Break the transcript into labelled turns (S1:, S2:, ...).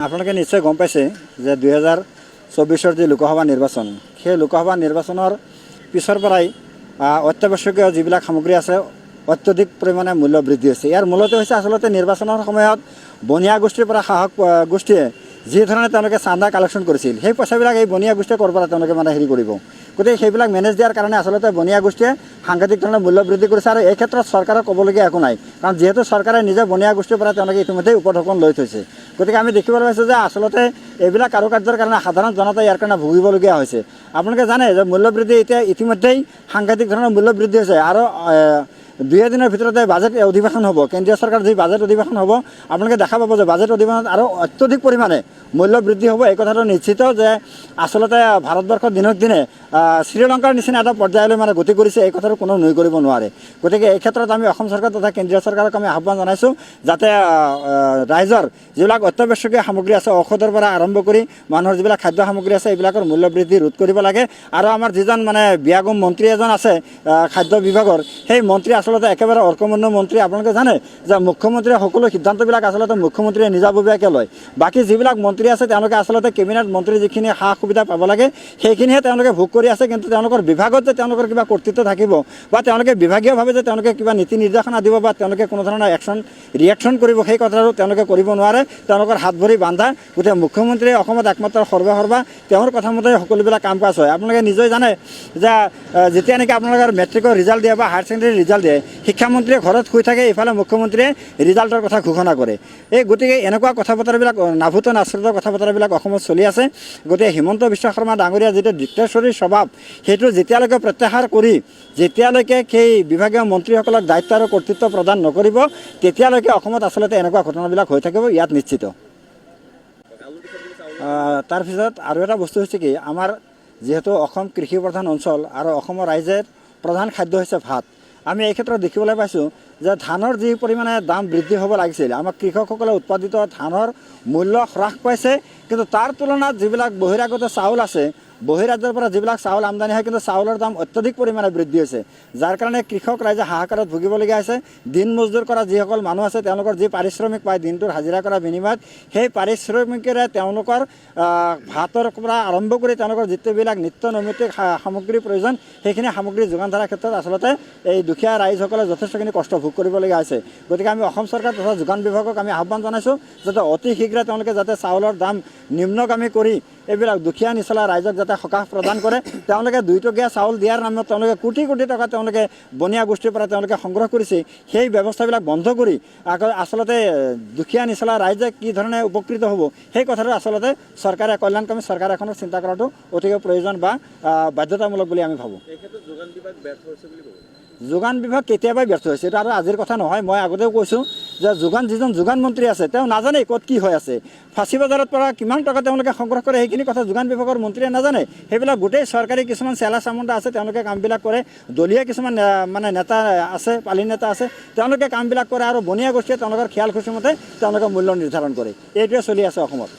S1: আপোনালোকে নিশ্চয় গম পাইছে যে 2024 যে লোকসভা নিৰ্বাচন সেই লোকসভা নিৰ্বাচনৰ পিছৰ পৰাই অত্যাৱশ্যকীয় যিবিলাক সামগ্ৰী আছে অত্যধিক পৰিমাণে মূল্য বৃদ্ধি হৈছে। ইয়াৰ মূলতে হৈছে আচলতে নিৰ্বাচনৰ সময়ত বনিয়া গোষ্ঠীৰ পৰা শাসক গোষ্ঠীয়ে যি ধৰণে তেওঁলোকে চান্দা কালেকশ্যন কৰিছিল সেই পইচাবিলাক এই বনিয়া গোষ্ঠীয়ে ক'ৰ পৰা তেওঁলোকে হেৰি কৰিব। গতিকে সেইবিলাক মেনেজ দিয়াৰ কাৰণে আচলতে বনিয়া গোষ্ঠীয়ে সাংঘাতিক ধৰণে মূল্য বৃদ্ধি কৰিছে আৰু এই ক্ষেত্ৰত চৰকাৰে ক'বলগীয়া একো নাই, কাৰণ যিহেতু চৰকাৰে নিজে বনিয়া গোষ্ঠীৰ পৰা তেওঁলোকে ইতিমধ্যেই উপঢৌকন লৈ থৈছে। গতিকে আমি দেখিবলৈ পাইছোঁ যে আচলতে এইবিলাক কাৰুকাৰ্যৰ কাৰণে সাধাৰণ জনতা ইয়াৰ কাৰণে ভুগিবলগীয়া হৈছে। আপোনালোকে জানে যে মূল্য বৃদ্ধি এতিয়া ইতিমধ্যেই সাংঘাতিক ধৰণৰ মূল্য বৃদ্ধি হৈছে আৰু 2 দিনৰ ভিতৰতে বাজেট অধিৱেশন হ'ব। কেন্দ্ৰীয় চৰকাৰৰ যি বাজেট অধিৱেশন হ'ব আপোনালোকে দেখা পাব যে বাজেট অধিৱেশনত আৰু অত্যধিক পৰিমাণে মূল্য বৃদ্ধি হ'ব। এই কথাটো নিশ্চিত যে আচলতে ভাৰতবৰ্ষ দিনক দিনে শ্ৰীলংকাৰ নিচিনা এটা পৰ্যায়লৈ গতি কৰিছে, এই কথাটো কোনো নুই কৰিব নোৱাৰে। গতিকে এই ক্ষেত্ৰত আমি অসম চৰকাৰ তথা কেন্দ্ৰীয় চৰকাৰক আমি আহ্বান জনাইছোঁ যাতে ৰাইজৰ যিবিলাক অত্যাৱশ্যকীয় সামগ্ৰী আছে, ঔষধৰ পৰা আৰম্ভ কৰি মানুহৰ যিবিলাক খাদ্য সামগ্ৰী আছে এইবিলাকৰ মূল্য বৃদ্ধি ৰোধ কৰিব লাগে। আৰু আমাৰ যিজন বিয়াগম মন্ত্ৰী এজন আছে খাদ্য বিভাগৰ, সেই মন্ত্ৰী আচলতে একেবাৰে অৰ্কমন্য মন্ত্ৰী। আপোনালোকে জানে যে মুখ্যমন্ত্ৰীয়ে সকলো সিদ্ধান্তবিলাক আচলতে মুখ্যমন্ত্ৰীয়ে নিজাববীয়াকৈ লয়। বাকী যিবিলাক মন্ত্ৰী আছে তেওঁলোকে আচলতে কেবিনেট মন্ত্ৰী যিখিনি সা সুবিধা পাব লাগে সেইখিনিহে তেওঁলোকে ভোগ কৰি আছে, কিন্তু তেওঁলোকৰ বিভাগত যে তেওঁলোকৰ কিবা কৰ্তৃত্ব থাকিব বা তেওঁলোকে বিভাগীয়ভাৱে যে তেওঁলোকে কিবা নীতি নিৰ্দেশনা দিব বা তেওঁলোকে কোনো ধৰণৰ ৰিয়েকশ্যন কৰিব সেই কথাটো তেওঁলোকে কৰিব নোৱাৰে। তেওঁলোকৰ হাত ভৰি বান্ধা। গতিকে মুখ্যমন্ত্ৰীয়ে অসমত একমাত্ৰ সৰ্বা তেওঁৰ কথা মতে সকলোবিলাক কাম কাজ হয়। আপোনালোকে নিজেই জানে যে যেতিয়া নেকি আপোনালোকৰ মেট্ৰিকৰ ৰিজাল্ট দিয়ে বা হায়াৰ ছেকেণ্ডেৰী ৰিজাল্ট দিয়ে, শিক্ষামন্ত্ৰীয়ে ঘৰত শুই থাকে, ইফালে মুখ্যমন্ত্ৰীয়ে ৰিজাল্টৰ কথা ঘোষণা কৰে। গতিকে এনেকুৱা কথা বতৰাবিলাক নাভূত নাশ্ৰিত কথা বতৰাবিলাক অসমত চলি আছে। গতিকে হিমন্ত বিশ্ব শৰ্মা ডাঙৰীয়া যিটো ডিক্টেটৰী স্বভাৱ সেইটো যেতিয়ালৈকে প্ৰত্যাহাৰ কৰি যেতিয়ালৈকে সেই বিভাগীয় মন্ত্ৰীসকলক দায়িত্ব আৰু কৰ্তৃত্ব প্ৰদান নকৰিব তেতিয়ালৈকে অসমত আচলতে এনেকুৱা ঘটনাবিলাক হৈ থাকিব, ইয়াত নিশ্চিত। তাৰপিছত আৰু এটা বস্তু হৈছে কি, আমাৰ যিহেতু অসম কৃষি প্ৰধান অঞ্চল আৰু অসমৰ ৰাইজৰ প্ৰধান খাদ্য হৈছে ভাত। আমি এই ক্ষেত্ৰত দেখিবলৈ পাইছোঁ যে ধানৰ যি পৰিমাণে দাম বৃদ্ধি হ'ব লাগিছিল, আমাৰ কৃষকসকলে উৎপাদিত ধানৰ মূল্য হ্ৰাস পাইছে, কিন্তু তাৰ তুলনাত যিবিলাক বহিৰাগত চাউল আছে, বহিৰাজ্যৰ পৰা যিবিলাক চাউল আমদানি হয় কিন্তু চাউলৰ দাম অত্যধিক পৰিমাণে বৃদ্ধি হৈছে, যাৰ কাৰণে কৃষক ৰাইজে হাহাকাৰত ভুগিবলগীয়া হৈছে। দিন মজদুৰ কৰা যিসকল মানুহ আছে তেওঁলোকৰ যি পাৰিশ্ৰমিক পায় দিনটোৰ হাজিৰা কৰা বিনিময়ত, সেই পাৰিশ্ৰমিকেৰে তেওঁলোকৰ ভাতৰ পৰা আৰম্ভ কৰি তেওঁলোকৰ যিবিলাক নিত্য নৈমিত্তিক সামগ্ৰীৰ প্ৰয়োজন সেইখিনি সামগ্ৰী যোগান ধৰাৰ ক্ষেত্ৰত আচলতে এই দুখীয়া ৰাইজসকলে যথেষ্টখিনি কষ্ট ভোগ কৰিবলগীয়া হৈছে। গতিকে আমি অসম চৰকাৰ তথা যোগান বিভাগক আমি আহ্বান জনাইছোঁ যাতে অতি শীঘ্ৰে তেওঁলোকে যাতে চাউলৰ দাম নিম্নগামী কৰি এইবিলাক দুখীয়া নিচলা ৰাইজক যাতে সকাহ প্ৰদান কৰে। তেওঁলোকে 2 টকীয়া চাউল দিয়াৰ নামত তেওঁলোকে কোটি কোটি টকা তেওঁলোকে বনিয়া গোষ্ঠীৰ পৰা তেওঁলোকে সংগ্ৰহ কৰিছে। সেই ব্যৱস্থাবিলাক বন্ধ কৰি আচলতে দুখীয়া নিচলা ৰাইজে কি ধৰণে উপকৃত হ'ব সেই কথাটো আচলতে চৰকাৰে কল্যাণকামী চৰকাৰ এখনৰ চিন্তা কৰাটো অতিকৈ প্ৰয়োজন বা বাধ্যতামূলক বুলি আমি ভাবোঁ। যোগান বিভাগ কেতিয়াবাই ব্যৰ্থ হৈছে, এইটো আৰু আজিৰ কথা নহয়। মই আগতেও কৈছোঁ যে যিজন যোগান মন্ত্ৰী আছে তেওঁ নাজানে ক'ত কি হৈ আছে, ফাঁচী বজাৰত পৰা কিমান টকা তেওঁলোকে সংগ্ৰহ কৰে সেইখিনি কথা যোগান বিভাগৰ মন্ত্ৰীয়ে নাজানে। সেইবিলাক গোটেই চৰকাৰী কিছুমান চেলা চামুণ্ডা আছে, তেওঁলোকে কামবিলাক কৰে। দলীয় কিছুমান নেতা আছে, পালি নেতা আছে, তেওঁলোকে কামবিলাক কৰে আৰু বনিয়া গোষ্ঠীয়ে তেওঁলোকৰ খিয়াল খুচি মতে তেওঁলোকে মূল্য নিৰ্ধাৰণ কৰে। এইটোৱে চলি আছে অসমত।